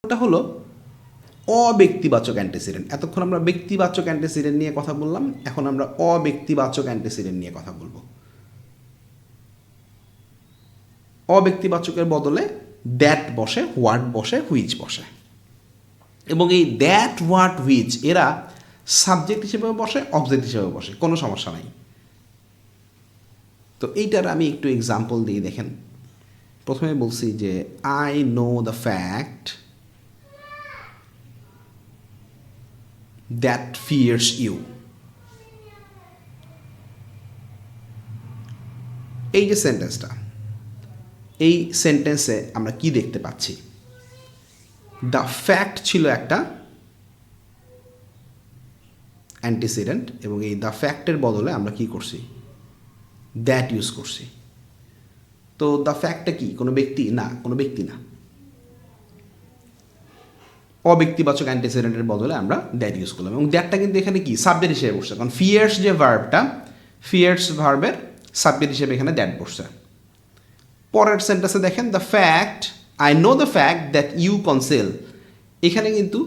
এটা হলো অব্যক্তিবাচক অ্যান্টিসিডেন্ট। এতক্ষণ আমরা ব্যক্তিবাচক অ্যান্টিসিডেন্ট নিয়ে কথা বললাম, এখন আমরা অব্যক্তিবাচক অ্যান্টিসিডেন্ট নিয়ে কথা বলবো। অব্যক্তিবাচকের বদলে দ্যাট বসে, হোয়াট বসে, হুইচ বসে, এবং এই দ্যাট, হোয়াট, হুইচ এরা সাবজেক্ট হিসেবেও বসে, অবজেক্ট হিসেবেও বসে, কোনো সমস্যা নাই। তো এইটার আমি একটু এক্সাম্পল দিয়ে দেখেন। প্রথমে বলছি যে I know the fact that fears you. এই যে সেন্টেন্সটা, এই সেন্টেন্সে আমরা কি দেখতে পাচ্ছি? দ্য ফ্যাক্ট ছিল একটা অ্যান্টিসিডেন্ট, এবং এই দ্য ফ্যাক্টের বদলে আমরা কি করছি? দ্যাট ইউজ করছি। তো দ্য ফ্যাক্টটা কি? কোনো ব্যক্তি না, কোনো ব্যক্তি না। অব্যক্তিবাচক অ্যান্টিসিডেন্টের বদলে আমরা দ্যাট ইউজ করলাম, এবং দ্যাটটা কিন্তু এখানে কি? সাবজেক্ট হিসেবে বসছে, কারণ ফিয়ার্স যে ভার্বটা, ফিয়ার্স ভার্বের সাবজেক্ট হিসেবে এখানে দ্যাট বসছে। পরের সেন্টেন্সে দেখেন, the fact, I know the fact that you conceal. এখানে কিন্তু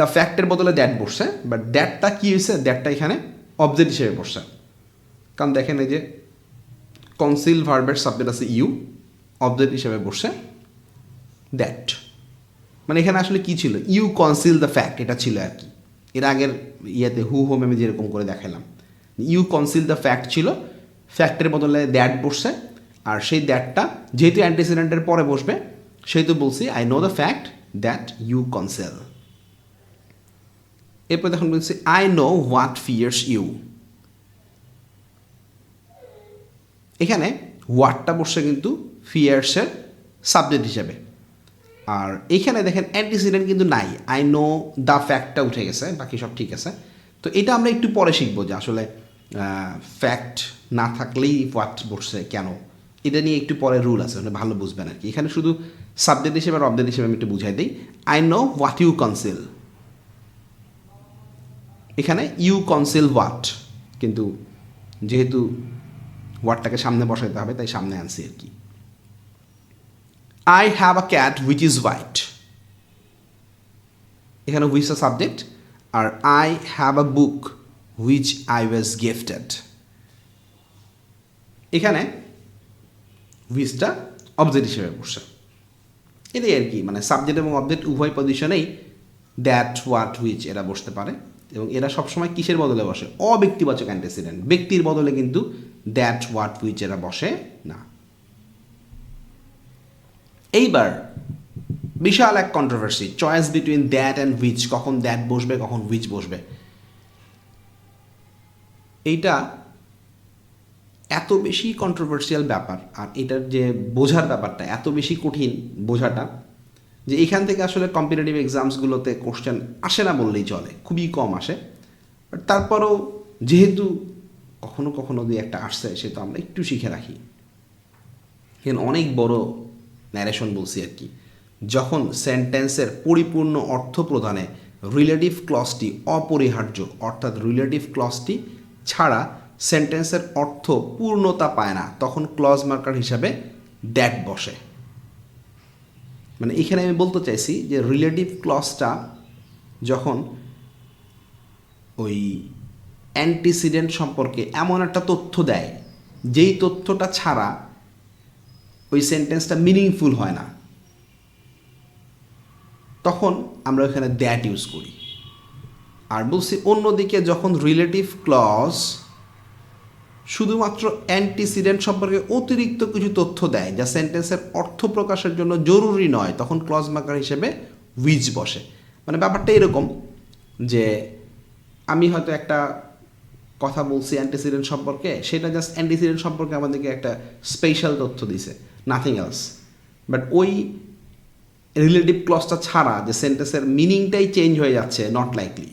দ্য ফ্যাক্টের বদলে দ্যাট বসছে, বাট দ্যাটটা কী হয়েছে? দ্যাটটা এখানে অবজেক্ট হিসেবে বসছে, কারণ দেখেন এই যে কনসিল ভার্বের সাবজেক্ট আছে ইউ, অবজেক্ট হিসেবে বসছে দ্যাট। মানে এখানে আসলে কি ছিল? ইউ কনসিল দ্য ফ্যাক্ট, এটা ছিল আর কি। এর আগের ইয়েতে হু হোম আমি যেরকম করে দেখালাম, ইউ কনসিল দ্য ফ্যাক্ট ছিল, ফ্যাক্টের বদলে দ্যাট বসছে, আর সেই দ্যাটটা যেহেতু অ্যান্টিসিডেন্টের পরে বসবে, সেহেতু বলছি I know the fact that you conceal. এরপর দেখুন বলছি I know what fears you. এখানে হোয়াটটা বসছে কিন্তু ফিয়ার্সের সাবজেক্ট হিসেবে, আর এইখানে দেখেন অ্যান্টিসিডেন্ট কিন্তু নাই, আই নো দ্য ফ্যাক্টটা উঠে গেছে, বাকি সব ঠিক আছে। তো এটা আমরা একটু পরে শিখবো যে আসলে ফ্যাক্ট না থাকলেই হোয়াট বসছে কেন, এটা নিয়ে একটু পরে রুল আছে, মানে ভালো বুঝবেন আর কি। এখানে শুধু সাবজেক্ট হিসেবে আর অবজেক্ট হিসেবে আমি একটু বুঝাই দিই। I know what you conceal, এখানে ইউ কনসিল হোয়াট, কিন্তু যেহেতু হোয়াটটাকে সামনে বসাইতে হবে তাই সামনে আনছি আর কি। I have a cat which is white, এখানে হুইচ আ সাবজেক্ট, আর I have a book which I was gifted, এখানে হুইচটা অবজেক্ট হিসেবে বসছে। এটাই আর কি, মানে সাবজেক্ট এবং অবজেক্ট উভয় পজিশনেই দ্যাট, হোয়াট, হুইচ এরা বসতে পারে, এবং এরা সবসময় কিসের বদলে বসে? অব্যক্তিবাচক অ্যান্টিসিডেন্ট। ব্যক্তির বদলে কিন্তু দ্যাট, হোয়াট, হুইচ এরা বসে না। এইবার বিশাল এক controversy, choice between that and which, কখন দ্যাট বসবে, কখন হুইচ বসবে। এইটা এত বেশি কন্ট্রোভার্সিয়াল ব্যাপার, আর এটার যে বোঝার ব্যাপারটা এত বেশি কঠিন বোঝাটা, যে এখান থেকে আসলে কম্পিটিটিভ এক্সামসগুলোতে কোশ্চেন আসে না বললেই চলে, খুবই কম আসে। বাট তারপরেও যেহেতু কখনো কখনো দুই একটা আসছে, সে তো আমরা একটু শিখে রাখি। এখানে অনেক বড় ন্যারেশন বলছি আর কি। যখন সেন্টেন্সের পরিপূর্ণ অর্থ প্রদানে রিলেটিভ ক্লজটি অপরিহার্য, অর্থাৎ রিলেটিভ ক্লজটি ছাড়া সেন্টেন্সের অর্থ পূর্ণতা পায় না, তখন ক্লজ মার্কার হিসাবে দ্যাট বসে। মানে এখানে আমি বলতে চাইছি যে রিলেটিভ ক্লজটা যখন ওই অ্যান্টিসিডেন্ট সম্পর্কে এমন একটা তথ্য দেয়, যেই তথ্যটা ছাড়া ওই সেন্টেন্সটা মিনিংফুল হয় না, তখন আমরা ওখানে দ্যাট ইউজ করি। আর বলছি অন্যদিকে যখন রিলেটিভ ক্লজ শুধুমাত্র অ্যান্টিসিডেন্ট সম্পর্কে অতিরিক্ত কিছু তথ্য দেয় যা সেন্টেন্সের অর্থ প্রকাশের জন্য জরুরি নয়, তখন ক্লজ মার্কার হিসেবে হুইচ বসে। মানে ব্যাপারটা এরকম যে আমি হয়তো একটা কথা বলছি অ্যান্টিসিডেন্ট সম্পর্কে, সেটা জাস্ট অ্যান্টিসিডেন্ট সম্পর্কে আমাদেরকে একটা স্পেশাল তথ্য দিছে, নাথিং এলস। বাট ওই রিলেটিভ ক্লজটা ছাড়া যে সেন্টেন্সের মিনিংটাই চেঞ্জ হয়ে যাচ্ছে, নট লাইকলি।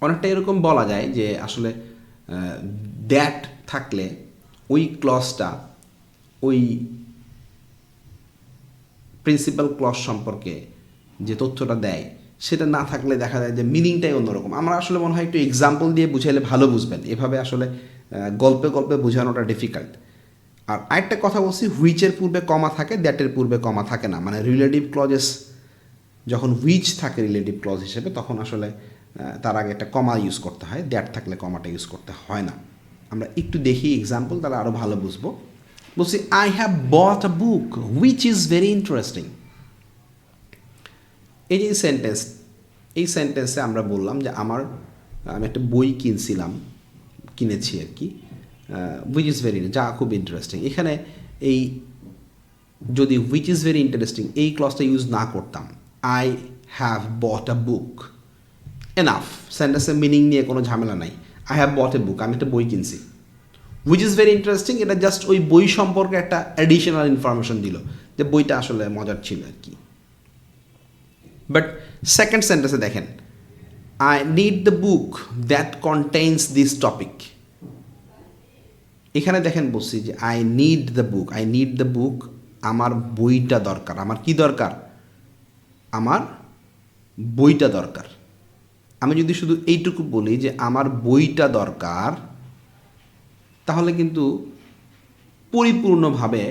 অনেকটা এরকম বলা যায় যে আসলে দ্যাট থাকলে ওই ক্লজটা ওই প্রিন্সিপাল ক্লজ সম্পর্কে যে তথ্যটা দেয়, সেটা না থাকলে দেখা যায় যে মিনিংটাই অন্যরকম। আমরা আসলে মনে হয় একটু এক্সাম্পল দিয়ে বুঝাইলে ভালো বুঝবেন, এভাবে আসলে গল্পে গল্পে বোঝানোটা ডিফিকাল্ট। আর আরেকটা কথা বলছি, হুইচের পূর্বে কমা থাকে, দ্যাটের পূর্বে কমা থাকে না। মানে রিলেটিভ ক্লজেস যখন হুইচ থাকে রিলেটিভ ক্লজ হিসেবে, তখন আসলে তার আগে একটা কমা ইউজ করতে হয়, দ্যাট থাকলে কমাটা ইউজ করতে হয় না। আমরা একটু দেখি এক্সাম্পল, তাহলে আরও ভালো বুঝবো। বলছি I have bought a book which is very interesting. এই যে সেন্টেন্স, এই সেন্টেন্সে আমরা বললাম যে আমি একটা বই কিনেছি আর কি, হুইচ ইজ ভেরি, যা খুব ইন্টারেস্টিং। এখানে এই যদি হুইচ ইজ ভেরি ইন্টারেস্টিং এই ক্লজটা ইউজ না করতাম, I have bought a book, enough, সেন্টেন্সের মিনিং নিয়ে কোনো ঝামেলা নাই। আই হ্যাভ বট এ বুক, আমি একটা বই কিনছি। হুইচ ইজ ভেরি ইন্টারেস্টিং এটা জাস্ট ওই বই সম্পর্কে একটা অ্যাডিশনাল ইনফরমেশন দিল যে বইটা আসলে মজার ছিল আর কি। বাট সেকেন্ড সেন্টেন্সে দেখেন, I need the book that contains this topic. এখানে দেখেন বলছি যে আই নিড দ্য বুক, আমার বইটা দরকার। আমার কি দরকার? আমার বইটা দরকার। আমি যদি শুধু এইটুকু বলি যে আমার বইটা দরকার, তাহলে কিন্তু পরিপূর্ণভাবে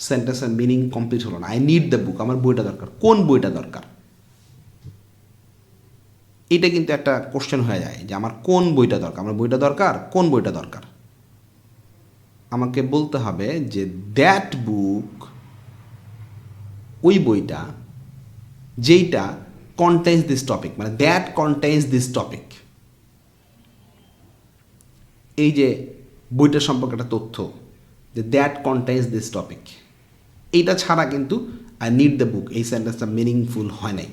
সেন্টেন্সের মিনিং কমপ্লিট হলো না। আই নিড দ্য বুক, আমার বইটা দরকার। কোন বইটা দরকার? এটা কিন্তু একটা কোশ্চেন হয়ে যায় যে আমার কোন বইটা দরকার, আমার বইটা দরকার, কোন বইটা দরকার? আমাকে বলতে হবে যে দ্যাট বুক, ওই বইটা যেইটা কন্টেইনস দিস টপিক, মানে দ্যাট কন্টেইনস দিস টপিক। এই যে বইটার সম্পর্কে একটা তথ্য, যে দ্যাট কন্টেইনস দিস টপিক, এইটা ছাড়া কিন্তু আই নিড দ্য বুক এই সেন্টেন্সটা মিনিংফুল হয় নাই।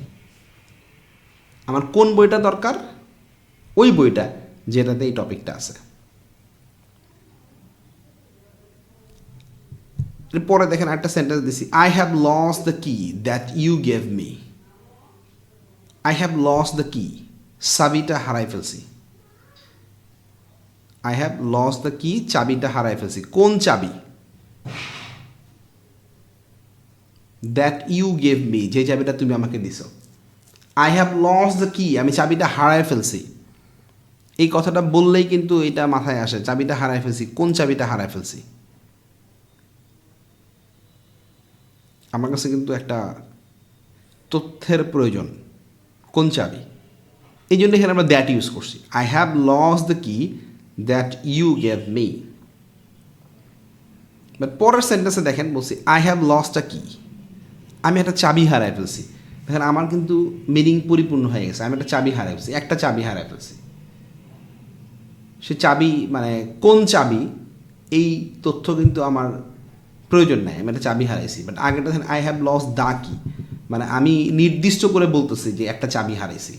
আমার কোন বইটা দরকার? ওই বইটা যেটাতে এই টপিকটা আছে। পরে দেখেন একটা সেন্টেন্স দিছি, I have lost the key that you gave me. I have lost the key, চাবিটা হারাই ফেলছি। I have lost the key, চাবিটা হারাই ফেলছি। কোন চাবি? দ্যাট ইউ গেভ মি, যে চাবিটা তুমি আমাকে দিছো। আই হ্যাভ লস্ট দ্য কি, আমি চাবিটা হারাই ফেলছি। এই কথাটা বললেই কিন্তু এটা মাথায় আসে, চাবিটা হারাই ফেলছি। কোন চাবিটা হারাই ফেলছি? আমার কাছে কিন্তু একটা তথ্যের প্রয়োজন, কোন চাবি। এই জন্য এখানে আমরা দ্যাট ইউজ করছি। I have lost the key that you gave me. But পরের সেন্টেন্সে দেখেন বলছি আই হ্যাভ লস্ট আ কি, আমি একটা চাবি হারাই ফেলছি। দেখেন আমার কিন্তু মিনিং পরিপূর্ণ হয়ে গেছে। আমি একটা চাবি হারাই ফেলছি, একটা চাবি হারাই ফেলছি। সে চাবি মানে কোন চাবি, এই তথ্য কিন্তু আমার প্রয়োজন নাই। আমি একটা চাবি হারাইছি। বাট আগেটা দেখেন আই হ্যাভ লস্ট দ্য কি, মানে আমি নির্দিষ্ট করে বলতেছি যে একটা চাবি হারাইছি,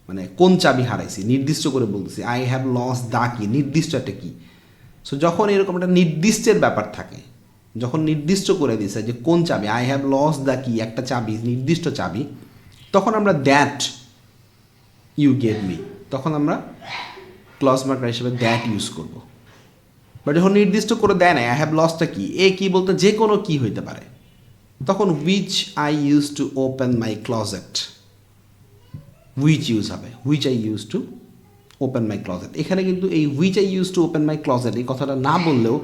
মানে কোন চাবি হারাইছি নির্দিষ্ট করে বলতেছি। আই হ্যাভ লস্ট দ্য কি, নির্দিষ্ট একটা কি। সো যখন এরকম একটা নির্দিষ্টের ব্যাপার থাকে, যখন নির্দিষ্ট করে দিয়েছে যে কোন চাবি, আই হ্যাভ লস্ট দ্য কি, একটা চাবি, নির্দিষ্ট চাবি, তখন আমরা দ্যাট ইউ গেভ মি, তখন আমরা ক্লজ মার্কার হিসেবে দ্যাট ইউজ করব। বাট যখন নির্দিষ্ট করে দেয় না, আই হ্যাভ লস্ট আ কি, এ কি বলতে যে কোনো কি হইতে পারে, তখন which I use to open my closet, which use হবে, which I use to open my closet. এখানে কিন্তু এই which I use to open my closet এই কথাটা না বললেও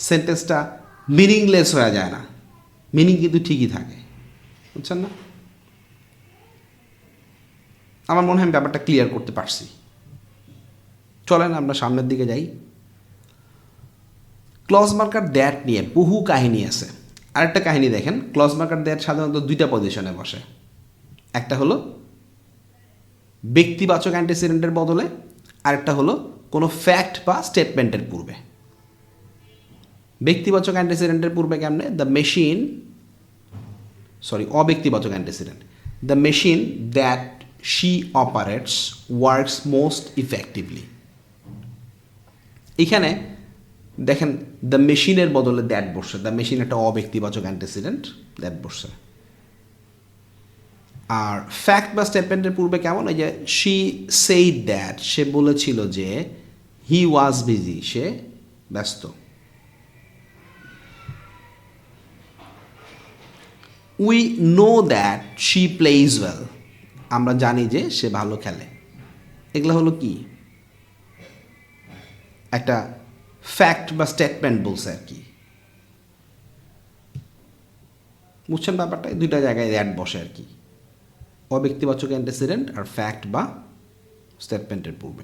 সেন্টেন্সটা মিনিংলেস হয়ে যায় না, মিনিং কিন্তু ঠিকই থাকে। বুঝছেন না? আমার মনে হয় আমি ব্যাপারটা ক্লিয়ার করতে পারছি। চলেন আমরা সামনের দিকে যাই। ক্লজ মার্কার দ্যাট নিয়ে বহু কাহিনী আছে। আরেকটা কাহিনী দেখেন, ক্লজ মার্কার দ্যাট সাধারণত দুইটা পজিশনে বসে। একটা হলো ব্যক্তিবাচক অ্যান্টিসিডেন্টের বদলে, আরেকটা হলো কোনো ফ্যাক্ট বা স্টেটমেন্টের পূর্বে। ব্যক্তিবাচক অ্যান্টিসিডেন্টের পূর্বে কেমনে? অব্যক্তিবাচক antecedent, the machine that she operates works most effectively. এখানে দেখেন দ্য মেশিনের বদলে দ্যাট বসছে। দ্য মেশিন একটা অব্যক্তিবাচক অ্যান্টিসিডেন্ট, দ্যাট বসছে। আর ফ্যাক্ট বা স্টেটমেন্টের পূর্বে কেমন? ওই যে শি সেইড দ্যাট, সে বলেছিল যে হি ওয়াজ বিজি, সে ব্যস্ত। We know that she plays well, আমরা জানি যে সে ভালো খেলে। এগুলো হলো কি? একটা ফ্যাক্ট বা স্টেটমেন্ট বলছে আর কি। বুঝছেন ব্যাপারটা? দুইটা জায়গায় দ্যাট বসে আর কি, অব্যক্তিবাচক অ্যান্টিসিডেন্ট আর ফ্যাক্ট বা স্টেটমেন্টের পূর্বে।